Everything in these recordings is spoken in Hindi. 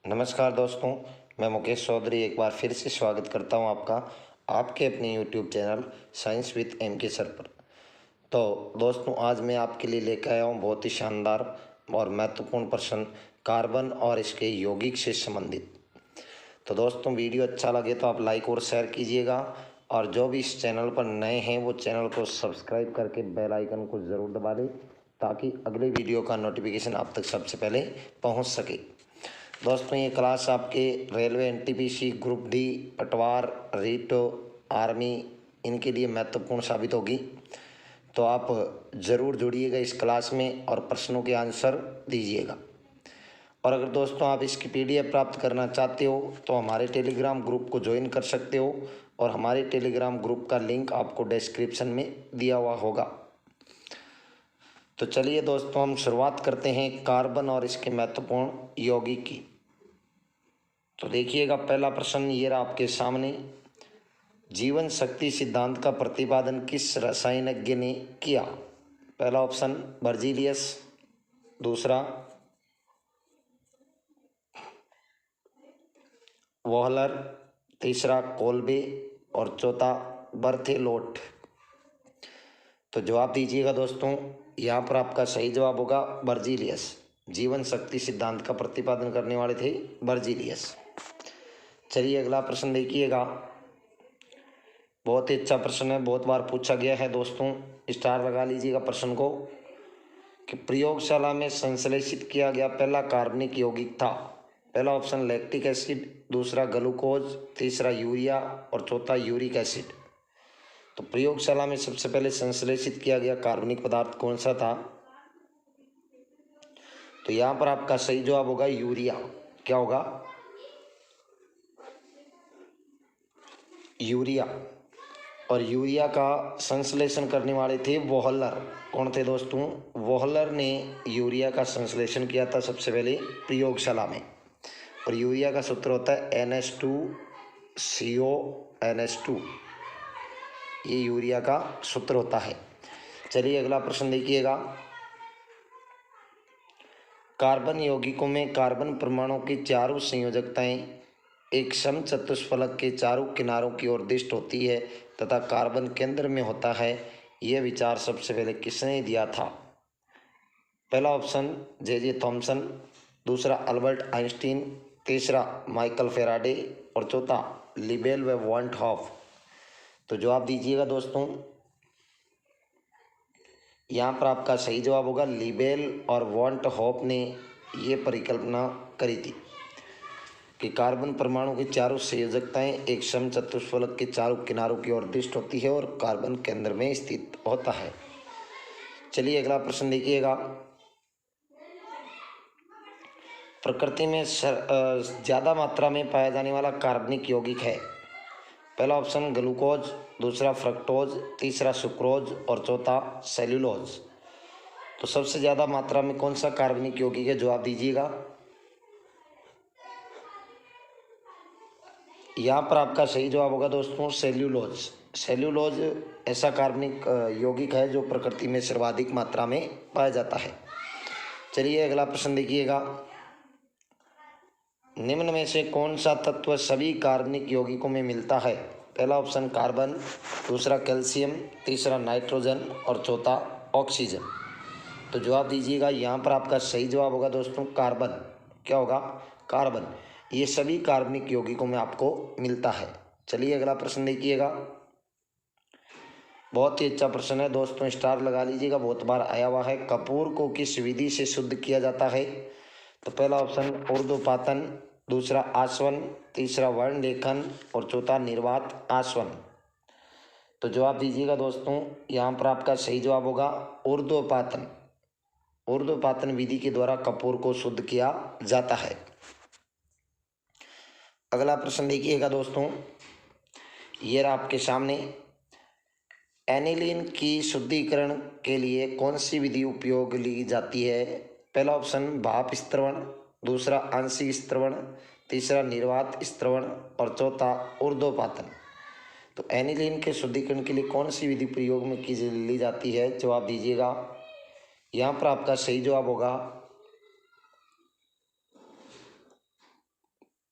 नमस्कार दोस्तों, मैं मुकेश चौधरी एक बार फिर से स्वागत करता हूं आपका आपके अपने YouTube channel science with M K sir पर। तो दोस्तों, आज मैं आपके लिए लेकर आया हूं बहुत ही शानदार और महत्वपूर्ण प्रश्न कार्बन और इसके यौगिक से संबंधित। तो दोस्तों, वीडियो अच्छा लगे तो आप लाइक और शेयर कीजिएगा, और जो भी इस चैनल पर नए हैं वो चैनल को सब्सक्राइब करके बेल आइकन को ज़रूर दबा दें, ताकि अगले वीडियो का नोटिफिकेशन आप तक सबसे पहले पहुंच सके। दोस्तों, ये क्लास आपके रेलवे, एनटीपीसी, ग्रुप डी, पटवार, रीटो, आर्मी, इनके लिए महत्वपूर्ण साबित होगी। तो आप ज़रूर जुड़िएगा इस क्लास में और प्रश्नों के आंसर दीजिएगा। और अगर दोस्तों आप इसकी पीडीएफ प्राप्त करना चाहते हो तो हमारे टेलीग्राम ग्रुप को ज्वाइन कर सकते हो, और हमारे टेलीग्राम ग्रुप का लिंक आपको डिस्क्रिप्शन में दिया हुआ होगा। तो चलिए दोस्तों, हम शुरुआत करते हैं कार्बन और इसके महत्वपूर्ण यौगिक की। तो देखिएगा, पहला प्रश्न ये रहा आपके सामने। जीवन शक्ति सिद्धांत का प्रतिपादन किस रसायनज्ञ ने किया? पहला ऑप्शन बर्जीलियस, दूसरा वोहलर, तीसरा कोल्बे और चौथा बर्थेलोट। तो जवाब दीजिएगा दोस्तों। यहाँ पर आपका सही जवाब होगा बर्जीलियस। जीवन शक्ति सिद्धांत का प्रतिपादन करने वाले थे बर्जीलियस। चलिए अगला प्रश्न देखिएगा, बहुत ही अच्छा प्रश्न है, बहुत बार पूछा गया है दोस्तों। स्टार लगा लीजिएगा प्रश्न को। कि प्रयोगशाला में संश्लेषित किया गया पहला कार्बनिक यौगिक था? पहला ऑप्शन लैक्टिक एसिड, दूसरा ग्लूकोज, तीसरा यूरिया और चौथा यूरिक एसिड। तो प्रयोगशाला में सबसे पहले संश्लेषित किया गया कार्बनिक पदार्थ कौन सा था? तो यहाँ पर आपका सही जवाब होगा यूरिया। क्या होगा? यूरिया। और यूरिया का संश्लेषण करने वाले थे वोहलर। कौन थे दोस्तों? वोहलर ने यूरिया का संश्लेषण किया था सबसे पहले प्रयोगशाला में। और यूरिया का सूत्र होता है NH2CO NH2। ये यूरिया का सूत्र होता है। चलिए अगला प्रश्न देखिएगा। कार्बन यौगिकों में कार्बन परमाणु की चारों संयोजकताएं एक समचतुष्फलक के चारों किनारों की ओर दिष्ट होती है तथा कार्बन केंद्र में होता है। यह विचार सबसे पहले किसने दिया था? पहला ऑप्शन जे थॉमसन, दूसरा अल्बर्ट आइंस्टीन, तीसरा माइकल फेराडे और चौथा लिबेल व वॉन्ट हॉफ। तो जवाब दीजिएगा दोस्तों। यहाँ पर आपका सही जवाब होगा लिबेल और वॉन्ट हॉफ ने ये परिकल्पना करी थी कि कार्बन परमाणु की चारों संयोजकताएं एक समचतुष्फलक के चारों किनारों की ओर दिष्ट होती है और कार्बन केंद्र में स्थित होता है। चलिए अगला प्रश्न देखिएगा। प्रकृति में ज़्यादा मात्रा में पाया जाने वाला कार्बनिक यौगिक है? पहला ऑप्शन ग्लूकोज, दूसरा फ्रक्टोज, तीसरा सुक्रोज और चौथा सेल्यूलोज। तो सबसे ज़्यादा मात्रा में कौन सा कार्बनिक यौगिक है? जवाब दीजिएगा। यहाँ पर आपका सही जवाब होगा दोस्तों सेल्यूलोज। सेल्यूलोज ऐसा कार्बनिक यौगिक है जो प्रकृति में सर्वाधिक मात्रा में पाया जाता है। चलिए अगला प्रश्न देखिएगा। निम्न में से कौन सा तत्व सभी कार्बनिक यौगिकों में मिलता है? पहला ऑप्शन कार्बन, दूसरा कैल्शियम, तीसरा नाइट्रोजन और चौथा ऑक्सीजन। तो जवाब दीजिएगा। यहाँ पर आपका सही जवाब होगा दोस्तों कार्बन। क्या होगा? कार्बन। ये सभी कार्बनिक यौगिकों में आपको मिलता है। चलिए अगला प्रश्न देखिएगा। बहुत ही अच्छा प्रश्न है दोस्तों, स्टार लगा लीजिएगा, बहुत बार आया हुआ है। कपूर को किस विधि से शुद्ध किया जाता है? तो पहला ऑप्शन ऊर्ध्वपातन, दूसरा आसवन, तीसरा वर्ण लेखन और चौथा निर्वात आसवन। तो जवाब दीजिएगा दोस्तों। यहाँ पर आपका सही जवाब होगा ऊर्ध्वपातन। ऊर्ध्वपातन विधि के द्वारा कपूर को शुद्ध किया जाता है। अगला प्रश्न देखिएगा दोस्तों, ये रहा आपके सामने। एनिलीन की शुद्धिकरण के लिए कौन सी विधि उपयोग ली जाती है? पहला ऑप्शन भाप स्त्रवण, दूसरा आंशिक स्त्रवण, तीसरा निर्वात स्त्रवण और चौथा ऊर्ध्वपातन। तो एनिलीन के शुद्धिकरण के लिए कौन सी विधि प्रयोग में की ली जाती है? जवाब दीजिएगा। यहाँ पर आपका सही जवाब होगा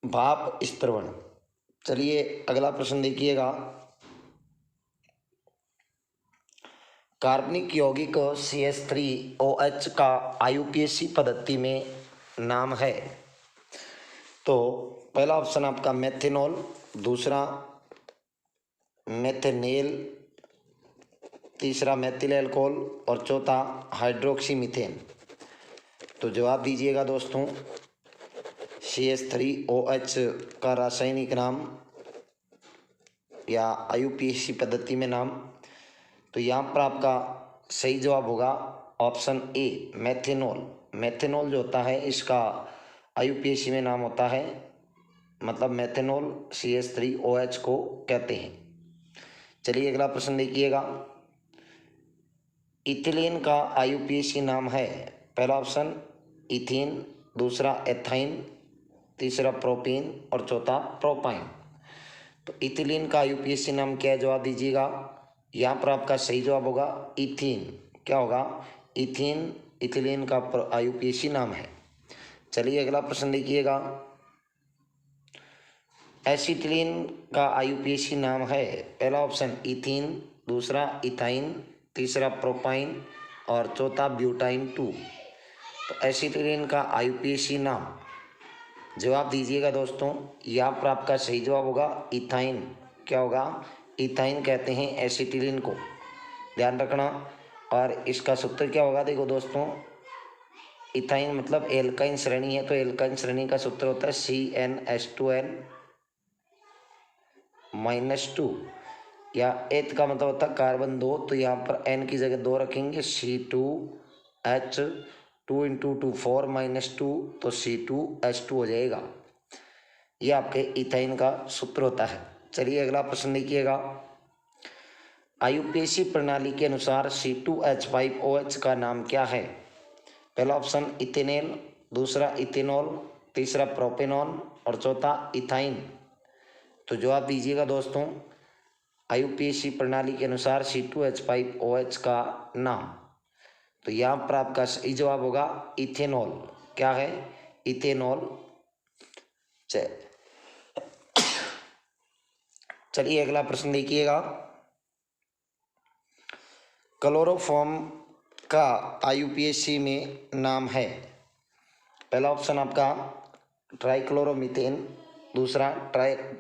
भाप स्त्रवण। चलिए अगला प्रश्न देखिएगा। कार्बनिक यौगिक CH3OH का IUPAC पद्धति में नाम है। तो पहला ऑप्शन आपका मेथेनॉल, दूसरा मेथेनेल, तीसरा मेथिल अल्कोहल और चौथा हाइड्रोक्सी मीथेन। तो जवाब दीजिएगा दोस्तों। CH3OH का रासायनिक नाम या IUPAC पद्धति में नाम, तो यहाँ पर आपका सही जवाब होगा ऑप्शन ए मेथेनॉल। मेथेनॉल जो होता है इसका IUPAC में नाम होता है, मतलब मेथेनॉल CH3OH को कहते हैं। चलिए अगला प्रश्न देखिएगा। इथिलीन का IUPAC नाम है। पहला ऑप्शन इथीन, दूसरा एथाइन, तीसरा प्रोपीन और चौथा प्रोपाइन। तो इथिलीन का IUPAC नाम क्या है, जवाब दीजिएगा। यहाँ पर आपका सही जवाब होगा इथीन। क्या होगा? इथीन इथिलीन का IUPAC नाम है। चलिए अगला प्रश्न देखिएगा। एसिटिलीन का IUPAC नाम है। पहला ऑप्शन इथीन, दूसरा इथाइन, तीसरा प्रोपाइन और चौथा ब्यूटाइन 2। तो एसिटिलीन का IUPAC नाम, जवाब दीजिएगा दोस्तों। यहाँ पर आपका सही जवाब होगा इथाइन। क्या होगा? इथाइन कहते हैं एसिटिलीन को, ध्यान रखना। और इसका सूत्र क्या होगा, देखो दोस्तों, इथाइन मतलब एल्काइन श्रेणी है, तो एल्काइन श्रेणी का सूत्र होता है CnH2n -2, या एथ का मतलब होता है कार्बन 2, तो यहाँ पर n की जगह 2 रखेंगे, C2H 2 × 2 4 -2, तो C2H2 हो जाएगा। ये आपके इथाइन का सूत्र होता है। चलिए अगला प्रश्न देखिएगा। IUPAC प्रणाली के अनुसार C2H5OH का नाम क्या है? पहला ऑप्शन इथेनेल, दूसरा इथेनॉल, तीसरा प्रोपेनॉन और चौथा इथाइन। तो जवाब दीजिएगा दोस्तों। IUPAC प्रणाली के अनुसार C2H5OH का नाम, तो यहाँ पर आपका सही जवाब होगा इथेनॉल। क्या है? इथेनॉल। चलिए अगला प्रश्न देखिएगा। क्लोरोफॉर्म का IUPAC में नाम है। पहला ऑप्शन आपका ट्राइक्लोरोमीथेन, दूसरा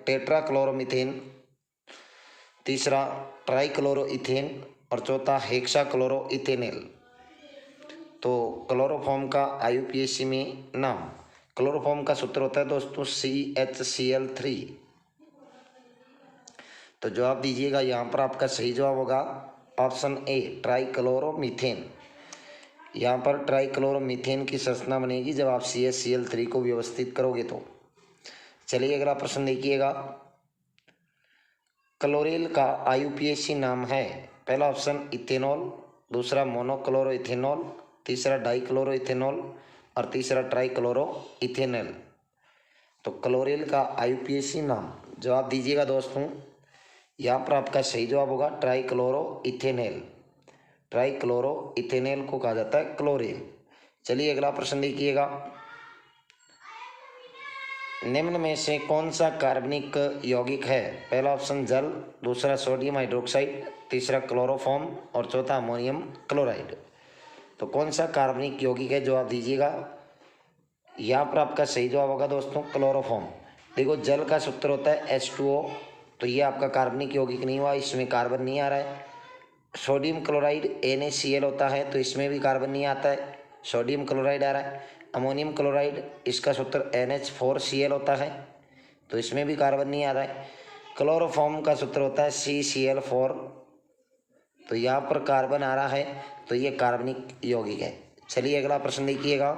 टेट्राक्लोरोमीथेन, तीसरा ट्राइक्लोरोइथेन और चौथा हेक्साक्लोरोइथेनेल। तो क्लोरोफॉर्म का IUPAC में नाम, क्लोरोफॉर्म का सूत्र होता है दोस्तों CHCl3। तो जवाब दीजिएगा। यहाँ पर आपका सही जवाब होगा ऑप्शन ए ट्राइक्लोरोमीथेन। यहाँ पर ट्राइक्लोरोमीथेन की संरचना बनेगी जब आप CHCl3 को व्यवस्थित करोगे तो। चलिए अगला प्रश्न देखिएगा। क्लोरेल का IUPAC नाम है। पहला ऑप्शन इथेनॉल, दूसरा मोनोक्लोरोइथेनॉल, तीसरा डाइक्लोरोइथेनॉल और तीसरा ट्राइक्लोरोइथेनॉल। तो क्लोरेल का IUPAC नाम, जवाब दीजिएगा दोस्तों। यहाँ पर आपका सही जवाब होगा ट्राइक्लोरोइथेनॉल। ट्राइक्लोरोइथेनॉल को कहा जाता है क्लोरेल। चलिए अगला प्रश्न देखिएगा। निम्न में से कौन सा कार्बनिक यौगिक है? पहला ऑप्शन जल, दूसरा सोडियम हाइड्रोक्साइड, तीसरा क्लोरोफॉर्म और चौथा अमोनियम क्लोराइड। तो कौन सा कार्बनिक यौगिक है, जवाब दीजिएगा। यहाँ पर आपका सही जवाब होगा दोस्तों क्लोरोफॉर्म। देखो जल का सूत्र होता है H2O, तो ये आपका कार्बनिक यौगिक नहीं हुआ, इसमें कार्बन नहीं आ रहा है। सोडियम क्लोराइड NaCl होता है, तो इसमें भी कार्बन नहीं आता है, सोडियम क्लोराइड आ रहा है। अमोनियम क्लोराइड, इसका सूत्र NH4Cl होता है, तो इसमें भी कार्बन नहीं आ रहा है। क्लोरोफॉर्म का सूत्र होता है CCl4, तो यहाँ पर कार्बन आ रहा है, तो ये कार्बनिक यौगिक है। चलिए अगला प्रश्न देखिएगा।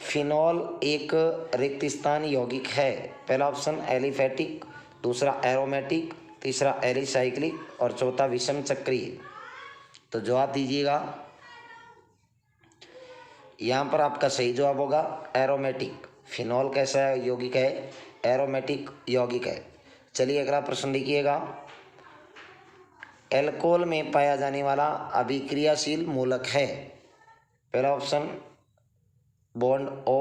फिनॉल एक रिक्त स्थान यौगिक है। पहला ऑप्शन एलिफेटिक, दूसरा एरोमेटिक, तीसरा एलिसाइक्लिक और चौथा विषम चक्रीय। तो जवाब दीजिएगा। यहाँ पर आपका सही जवाब होगा एरोमेटिक। फिनॉल कैसा यौगिक है? एरोमेटिक यौगिक है। चलिए अगला प्रश्न देखिएगा। एल्कोहल में पाया जाने वाला अभिक्रियाशील मूलक है। पहला ऑप्शन बॉन्ड O,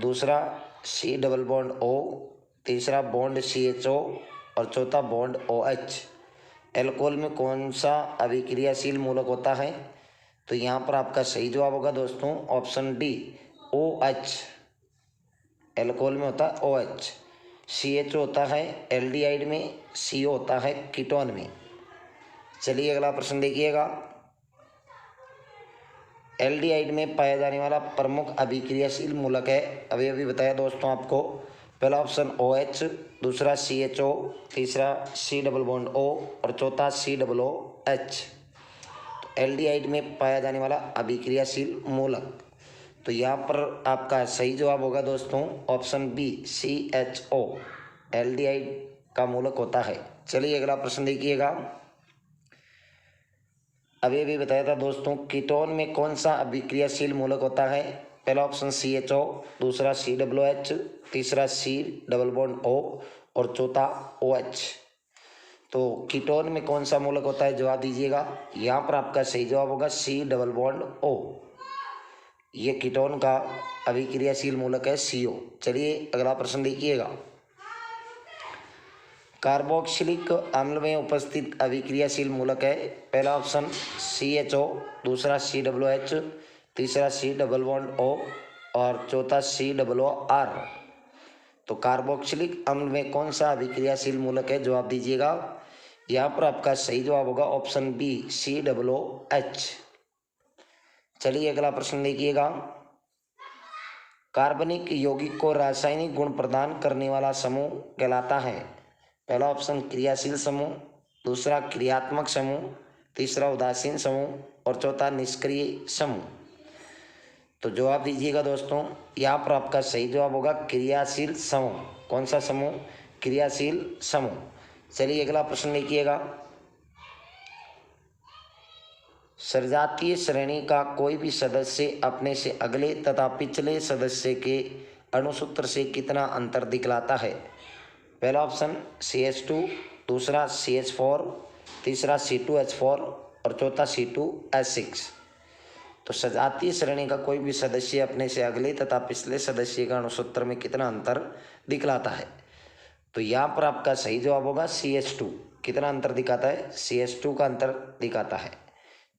दूसरा C डबल बॉन्ड O, तीसरा बॉन्ड CHO और चौथा बॉन्ड OH। एल्कोहल में कौन सा अभिक्रियाशील मूलक होता है? तो यहाँ पर आपका सही जवाब होगा दोस्तों ऑप्शन डी OH। एल्कोहल में होता है OH। CHO होता है एल्डिहाइड में, CO होता है कीटोन में। चलिए अगला प्रश्न देखिएगा। एल्डिहाइड में पाया जाने वाला प्रमुख अभिक्रियाशील मूलक है, अभी बताया दोस्तों आपको। पहला ऑप्शन OH, दूसरा CHO, तीसरा C डबल बॉन्ड O और चौथा COOH। तो एल्डिहाइड में पाया जाने वाला अभिक्रियाशील मूलक, तो यहाँ पर आपका सही जवाब होगा दोस्तों ऑप्शन बी CHO। एल्डिहाइड का मूलक होता है। चलिए अगला प्रश्न देखिएगा। अभी बताया था दोस्तों कीटोन में कौन सा अभिक्रियाशील मूलक होता है? पहला ऑप्शन CHO, दूसरा COOH, तीसरा C डबल बॉन्ड O और चौथा OH। तो कीटोन में कौन सा मूलक होता है, जवाब दीजिएगा। यहाँ पर आपका सही जवाब होगा C डबल बॉन्ड O। ये कीटोन का अभिक्रियाशील मूलक है CO। चलिए अगला प्रश्न देखिएगा। कार्बोक्सिलिक अम्ल में उपस्थित अभिक्रियाशील मूलक है। पहला ऑप्शन CHO, दूसरा COOH, तीसरा C डबल बॉन्ड O और चौथा COOR। तो कार्बोक्सिलिक अम्ल में कौन सा अभिक्रियाशील मूलक है, जवाब दीजिएगा। यहाँ पर आपका सही जवाब होगा ऑप्शन बी COOH। चलिए अगला प्रश्न देखिएगा। कार्बनिक यौगिक को रासायनिक गुण प्रदान करने वाला समूह कहलाता है। पहला ऑप्शन क्रियाशील समूह, दूसरा क्रियात्मक समूह, तीसरा उदासीन समूह और चौथा निष्क्रिय समूह। तो जवाब दीजिएगा दोस्तों। यहाँ पर आपका सही जवाब होगा क्रियाशील समूह। कौन सा समूह? क्रियाशील समूह। चलिए अगला प्रश्न देखिएगा। सजातीय श्रेणी का कोई भी सदस्य अपने से अगले तथा पिछले सदस्य के अणुसूत्र से कितना अंतर दिखलाता है? पहला ऑप्शन CH2, दूसरा CH4, तीसरा C2H4 और चौथा C2H6। तो सजातीय श्रेणी का कोई भी सदस्य अपने से अगले तथा पिछले सदस्य का अणुसूत्र में कितना अंतर दिखलाता है? तो यहाँ पर आपका सही जवाब होगा CH2। कितना अंतर दिखाता है? CH2 का अंतर दिखाता है।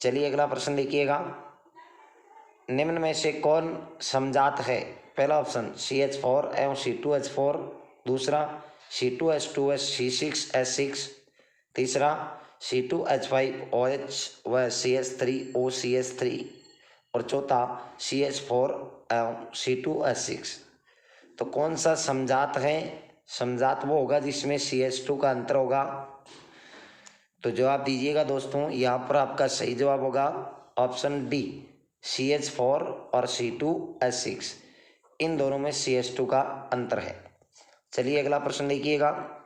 चलिए अगला प्रश्न देखिएगा। निम्न में से कौन समजात है? पहला ऑप्शन CH4 एवं C2H4, दूसरा C2H2 C6H6, तीसरा C2H5OH व CH3OCH3 और चौथा CH4 एवं C2H6। तो कौन सा समजात है? समजात वो होगा जिसमें CH2 का अंतर होगा। तो जवाब दीजिएगा दोस्तों। यहाँ पर आपका सही जवाब होगा ऑप्शन डी CH4 और C2H6। इन दोनों में CH2 का अंतर है। चलिए अगला प्रश्न देखिएगा।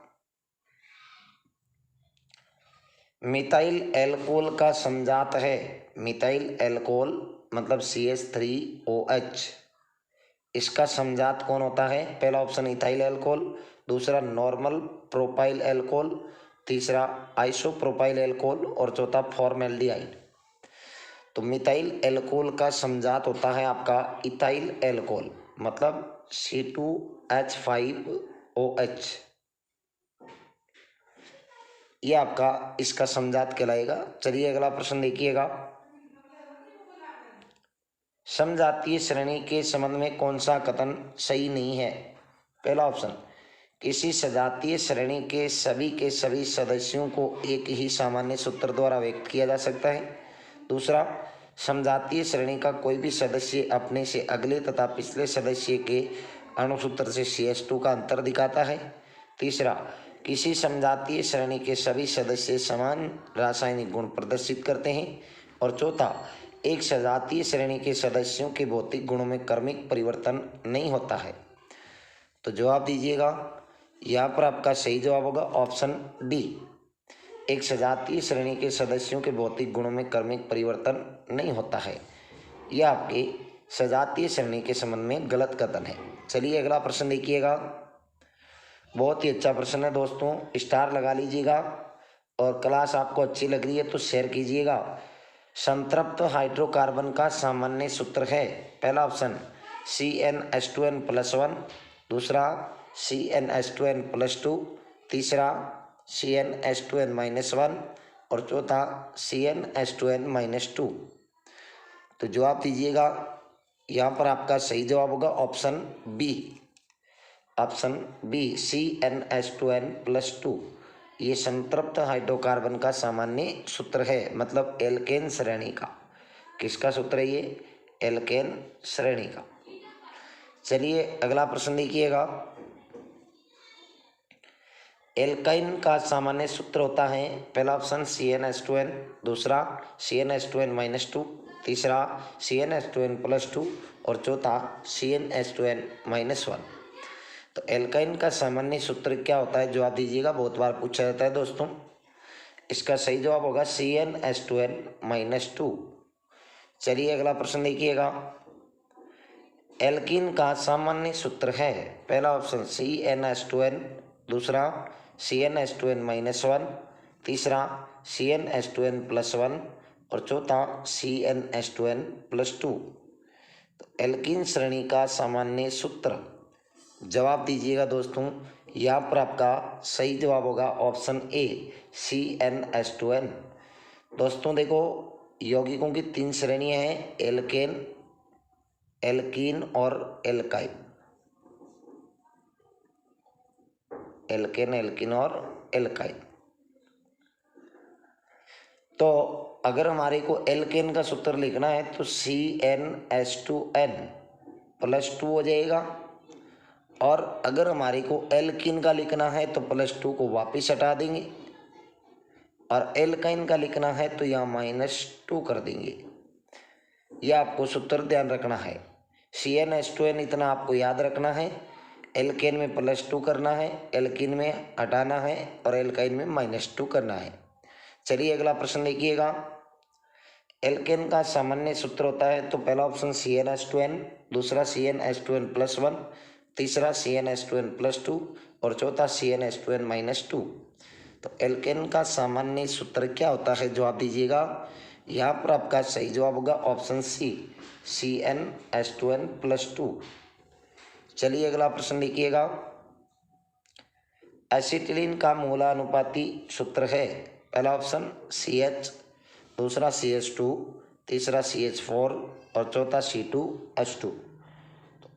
मिथाइल एल्कोहल का समजात है। मिथाइल एल्कोहल मतलब CH3OH। इसका समजात कौन होता है? पहला ऑप्शन इथाइल एल्कोहल, दूसरा नॉर्मल प्रोपाइल एल्कोहल, तीसरा आइसोप्रोपाइल एल्कोहल और चौथा फॉर्मेल्डिहाइड। तो मिथाइल एल्कोहल का समजात होता है आपका इथाइल एल्कोहल मतलब C2H5OH। ये आपका इसका समजात कहलाएगा। चलिए अगला प्रश्न देखिएगा। समजातीय श्रेणी के संबंध में कौन सा कथन सही नहीं है? पहला ऑप्शन किसी सजातीय श्रेणी के सभी सदस्यों को एक ही सामान्य सूत्र द्वारा व्यक्त किया जा सकता है। दूसरा, समजातीय श्रेणी का कोई भी सदस्य अपने से अगले तथा पिछले सदस्य के अणुसूत्र से CH2 का अंतर दिखाता है। तीसरा, किसी समजातीय श्रेणी के सभी सदस्य समान रासायनिक गुण प्रदर्शित करते हैं। और चौथा, एक सजातीय श्रेणी के सदस्यों के भौतिक गुणों में क्रमिक परिवर्तन नहीं होता है। तो जवाब दीजिएगा। यहाँ पर आपका सही जवाब होगा ऑप्शन डी, एक सजातीय श्रेणी के सदस्यों के भौतिक गुणों में क्रमिक परिवर्तन नहीं होता है। यह आपके सजातीय श्रेणी के संबंध में गलत कथन है। चलिए अगला प्रश्न देखिएगा। बहुत ही अच्छा प्रश्न है दोस्तों, स्टार लगा लीजिएगा। और क्लास आपको अच्छी लग रही है तो शेयर कीजिएगा। संतृप्त हाइड्रोकार्बन का सामान्य सूत्र है। पहला ऑप्शन CnH2n+1, दूसरा CnH2n+2, तीसरा CnH2n-1 और चौथा CnH2n-2। तो जवाब दीजिएगा। यहाँ पर आपका सही जवाब होगा option B. Option B CnH2n+2। ये संतृप्त हाइड्रोकार्बन का सामान्य सूत्र है, मतलब एल्केन श्रेणी का। किसका सूत्र है ये? एल्केन श्रेणी का। चलिए अगला प्रश्न देखिएगा। एल्काइन का सामान्य सूत्र होता है, पहला ऑप्शन CnH2n, दूसरा CnH2n-2, तीसरा CnH2n+2 और चौथा CnH2n-1। तो एल्काइन का सामान्य सूत्र क्या होता है? जवाब दीजिएगा, बहुत बार पूछा जाता है दोस्तों। इसका सही जवाब होगा CnH2n-2। चलिए अगला प्रश्न देखिएगा। एल्कीन का सामान्य सूत्र है, पहला ऑप्शन CnH2n, दूसरा CnH2n-1, तीसरा CnH2n+1 और चौथा CnH2n+2। तो एल्कीन श्रेणी का सामान्य सूत्र, जवाब दीजिएगा दोस्तों। यहाँ पर आपका सही जवाब होगा ऑप्शन ए CnH2n। दोस्तों देखो, यौगिकों की 3 श्रेणियां हैं, एल्केन, एल्कीन और एल्काइन। एल्केन, एल्कीन और एल्काइन। तो अगर हमारे को एल्केन का सूत्र लिखना है तो CnH2n+2 हो जाएगा, और अगर हमारे को एल्कीन का लिखना है तो +2 को वापिस हटा देंगे, और एल्काइन का लिखना है तो यहाँ -2 कर देंगे। यह आपको सूत्र ध्यान रखना है। CnH2n इतना आपको याद रखना है, एल्केन में +2 करना है, एल्कीन में हटाना है और एल्काइन में -2 करना है। चलिए अगला प्रश्न देखिएगा। एल्केन का सामान्य सूत्र होता है, तो पहला ऑप्शन CnH2n, दूसरा CnH2n+1, तीसरा CnH2n+2 और चौथा CnH2n-2। तो एल्केन का सामान्य सूत्र क्या होता है? जवाब दीजिएगा। यहाँ पर आपका सही जवाब होगा ऑप्शन सी CnH2n+2। चलिए अगला प्रश्न देखिएगा। एसिटिलीन का मूलानुपाती सूत्र है, पहला ऑप्शन CH, दूसरा CH2, तीसरा CH4 और चौथा C2H2। तो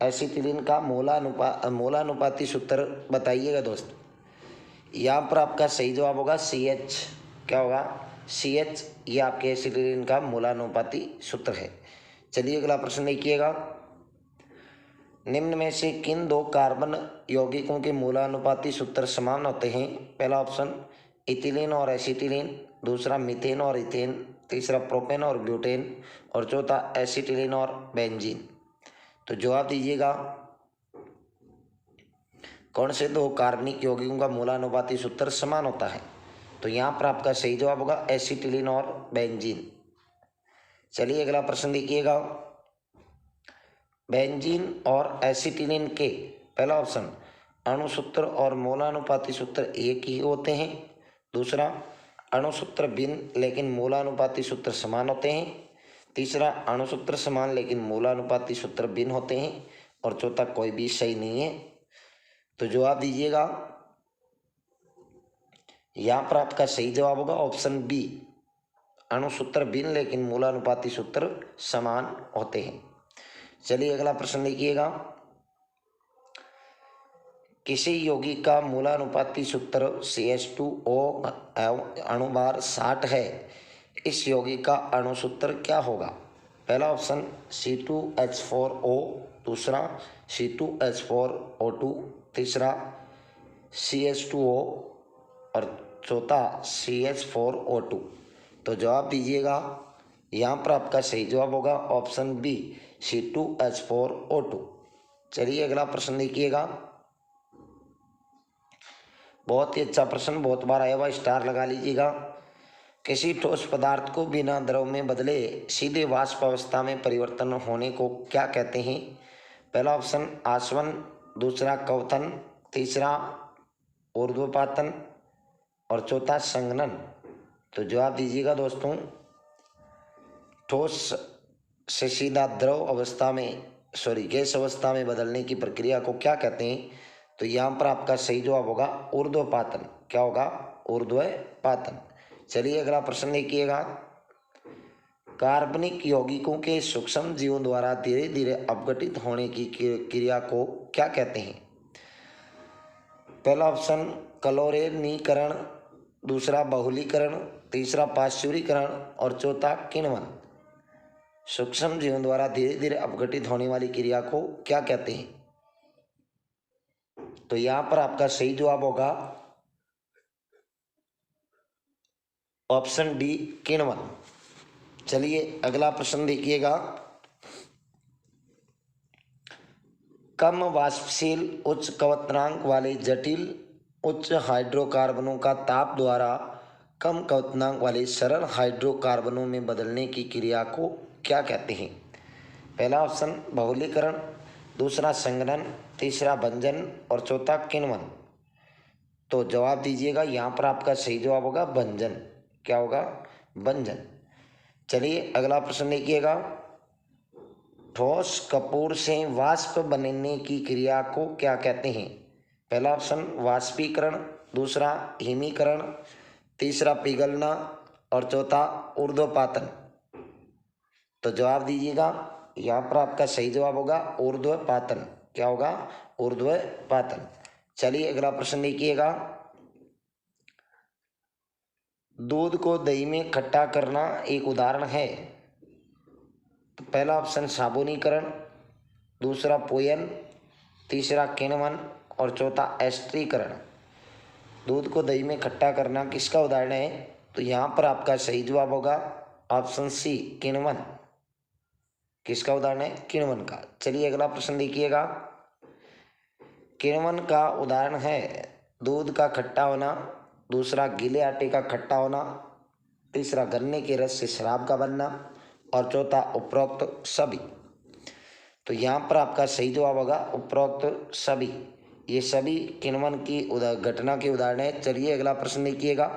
एसिटिलीन का मूलानुपाती सूत्र बताइएगा दोस्तों। यहाँ पर आपका सही जवाब होगा CH। क्या होगा? CH, ये आपके एसिटिलीन का मूलानुपाती सूत्र है। चलिए अगला प्रश्न देखिएगा। निम्न में से किन 2 कार्बन यौगिकों के मूलानुपाती सूत्र समान होते हैं? पहला ऑप्शन इथिलीन और एसिटिलीन, दूसरा मीथेन और इथेन, तीसरा प्रोपेन और ब्यूटेन और चौथा एसिटिलीन और बेंजीन। तो जवाब दीजिएगा, कौन से 2 कार्बनिक यौगिकों का मूलानुपाती सूत्र समान होता है? तो यहाँ पर आपका सही जवाब होगा एसिटिलीन और बेंजीन। चलिए अगला प्रश्न देखिएगा। बेंजीन और एसिटिलीन के, पहला ऑप्शन अणुसूत्र और मूलानुपाती सूत्र एक ही होते हैं, दूसरा अणुसूत्र भिन्न लेकिन मूलानुपाती सूत्र समान होते हैं, तीसरा अणुसूत्र समान लेकिन मूलानुपाती सूत्र भिन्न होते हैं और चौथा कोई भी सही नहीं है। तो जवाब दीजिएगा। यहाँ पर आपका सही जवाब होगा ऑप्शन बी, अणुसूत्र भिन्न लेकिन मूलानुपाती सूत्र समान होते हैं। चलिए अगला प्रश्न देखिएगा। किसी यौगिक का मूलानुपाती सूत्र CH2O अणुभार 60 है, इस यौगिक का अणुसूत्र क्या होगा? पहला ऑप्शन C2H4O, दूसरा C2H4O2, तीसरा CH2O और चौथा CH4O2। तो जवाब दीजिएगा। यहाँ पर आपका सही जवाब होगा ऑप्शन बी C2H4O2। चलिए अगला प्रश्न देखिएगा। बहुत ही अच्छा प्रश्न, बहुत बार आया हुआ, स्टार लगा लीजिएगा। किसी ठोस पदार्थ को बिना द्रव में बदले सीधे वाष्प अवस्था में परिवर्तन होने को क्या कहते हैं? पहला ऑप्शन आसवन, दूसरा कवथन, तीसरा ऊर्ध्वपातन और चौथा संघनन। तो जवाब दीजिएगा दोस्तों। ठोस से सीधा द्रव अवस्था में गैस अवस्था में बदलने की प्रक्रिया को क्या कहते हैं? तो यहाँ पर आपका सही जवाब होगा ऊर्ध्वपातन। क्या होगा? ऊर्ध्वपातन। चलिए अगला प्रश्न देखिएगा। कार्बनिक यौगिकों के सूक्ष्म जीवों द्वारा धीरे धीरे अपघटित होने की क्रिया को क्या कहते हैं? पहला ऑप्शन क्लोरीनीकरण, दूसरा बहुलीकरण, तीसरा पाश्चुरीकरण और चौथा किण्वन। सूक्ष्म जीवों द्वारा धीरे धीरे अपघटित होने वाली क्रिया को क्या कहते हैं? तो यहां पर आपका सही जवाब होगा ऑप्शन डी किण्वन। चलिए अगला प्रश्न देखिएगा। कम वाष्पशील उच्च क्वथनांक वाले जटिल उच्च हाइड्रोकार्बनों का ताप द्वारा कम क्वथनांक वाले सरल हाइड्रोकार्बनों में बदलने की क्रिया को क्या कहते हैं? पहला ऑप्शन बहुलीकरण, दूसरा संघनन, तीसरा भंजन और चौथा किण्वन। तो जवाब दीजिएगा। यहाँ पर आपका सही जवाब होगा भंजन। क्या होगा? भंजन। चलिए अगला प्रश्न देखिएगा। ठोस कपूर से वाष्प बनने की क्रिया को क्या कहते हैं? पहला ऑप्शन वाष्पीकरण, दूसरा हिमीकरण, तीसरा पिघलना और चौथा ऊर्ध्वपातन। तो जवाब दीजिएगा। यहाँ पर आपका सही जवाब होगा ऊर्ध्वपातन। क्या होगा? ऊर्ध्वपातन। चलिए अगला प्रश्न देखिएगा। दूध को दही में खट्टा करना एक उदाहरण है। तो पहला ऑप्शन साबुनीकरण, दूसरा पोयन, तीसरा किण्वन और चौथा एस्टरीकरण। दूध को दही में खट्टा करना किसका उदाहरण है? तो यहाँ पर आपका सही जवाब होगा ऑप्शन सी किण्वन। किसका उदाहरण है? किण्वन का। चलिए अगला प्रश्न देखिएगा। किण्वन का उदाहरण है दूध का खट्टा होना, दूसरा गीले आटे का खट्टा होना, तीसरा गन्ने के रस से शराब का बनना और चौथा उपरोक्त सभी। तो यहाँ पर आपका सही जवाब होगा उपरोक्त सभी। ये सभी किण्वन की घटना के उदाहरण है। चलिए अगला प्रश्न देखिएगा।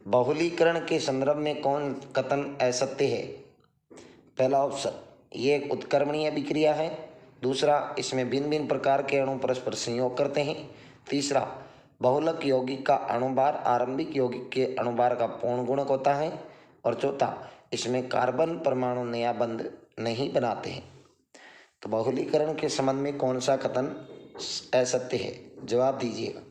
बहुलीकरण के संदर्भ में कौन कथन असत्य है? पहला ऑप्शन ये एक उत्क्रमणीय अभिक्रिया है, दूसरा इसमें भिन्न भिन्न प्रकार के अणु परस्पर संयोग करते हैं, तीसरा बहुलक यौगिक का अणुभार आरंभिक यौगिक के अणुभार का पूर्ण गुणक होता है और चौथा इसमें कार्बन परमाणु नया बंध नहीं बनाते हैं। तो बहुलीकरण के संबंध में कौन सा कथन असत्य है? जवाब दीजिएगा।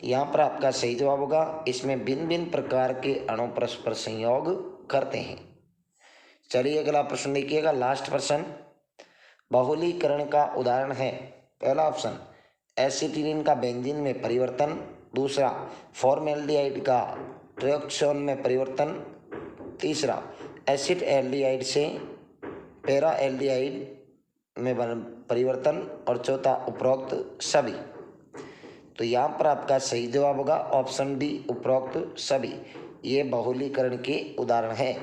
यहाँ पर आपका सही जवाब होगा इसमें भिन्न भिन्न प्रकार के अणु परस्पर संयोग करते हैं। चलिए अगला प्रश्न देखिएगा, लास्ट प्रश्न। बहुलीकरण का उदाहरण है। पहला ऑप्शन एसिटिलीन का बेंजीन में परिवर्तन, दूसरा फॉर्मेल्डिहाइड का ट्रियोक्सोन में परिवर्तन, तीसरा एसिड एल्डिहाइड से पैरा एल्डिहाइड में परिवर्तन और चौथा उपरोक्त सभी। तो यहाँ पर आपका सही जवाब होगा ऑप्शन डी उपरोक्त सभी। ये बहुलीकरण के उदाहरण है।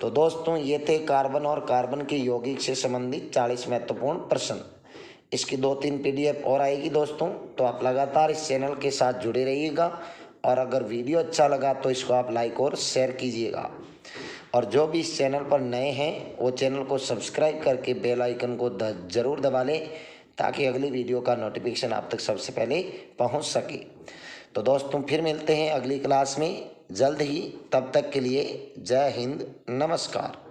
तो दोस्तों ये थे कार्बन और कार्बन के यौगिक से संबंधित 40 महत्वपूर्ण प्रश्न। इसकी 2-3 PDF और आएगी दोस्तों, तो आप लगातार इस चैनल के साथ जुड़े रहिएगा और अगर वीडियो अच्छा लगा तो इसको आप लाइक और शेयर कीजिएगा। और जो भी इस चैनल पर नए हैं वो चैनल को सब्सक्राइब करके बेल आइकन को ज़रूर दबा लें ताकि अगली वीडियो का नोटिफिकेशन आप तक सबसे पहले पहुंच सके। तो दोस्तों फिर मिलते हैं अगली क्लास में जल्द ही। तब तक के लिए जय हिंद, नमस्कार।